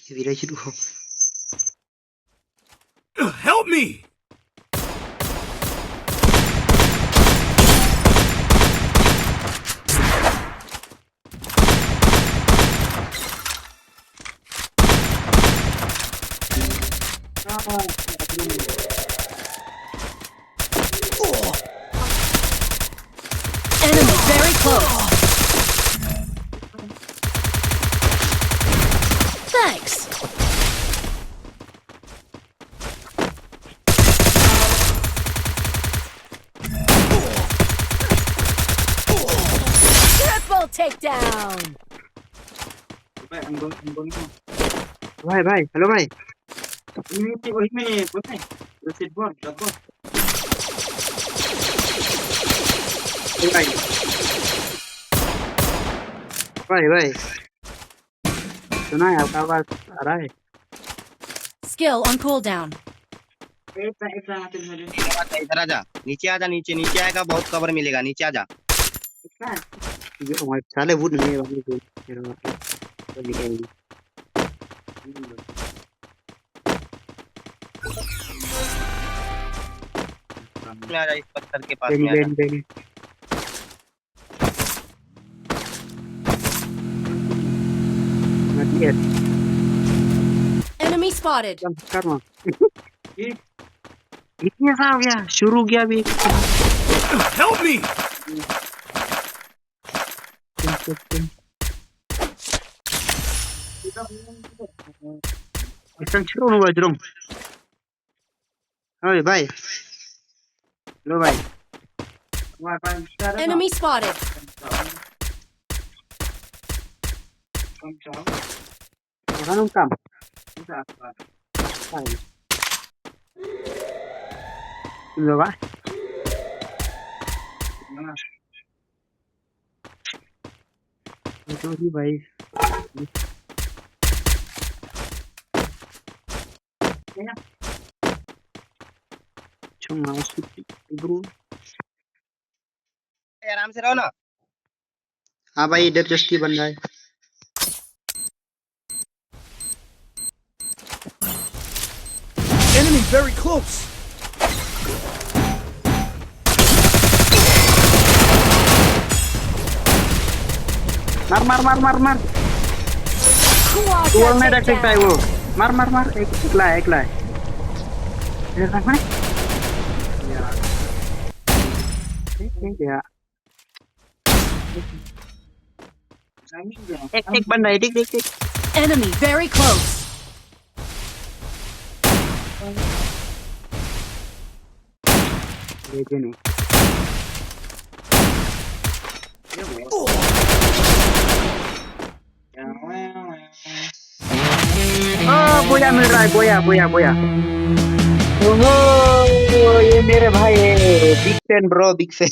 Virai शुरू हो Help me! Enemy very close. Thanks. Triple takedown. भाई हेलो भाई भाई भाई सुना है आपका आवाज आ रहा है Skill on cooldown. इधर आजा नीचे आजा नीचे नीचे आएगा बहुत कवर मिलेगा नीचे आजा ये हमारे साले वुड नहीं वाले जो मेरा वाली है में आजा इस पत्थर के पास में आजा बेनी Enemy spotted. करना इतने सा हो गया शुरू गया भी Help me! Isang शुरू हुआ जरूर ओए भाई लो भाई Enemy spotted. Anong kam? Lo ba? Ito di भाई cuma masuk bro आराम से रहो ना हाँ भाई इधर जस्ती बन रहा है Enemy very close! मार Quadra गोल नहीं रख सकता है takedown. वो मार एकला है ये रख में या एक बंदा है देख Enemy very close. ये नहीं बोया मिल रहा है बोया ओहो ये मेरे भाई big fan bro big fan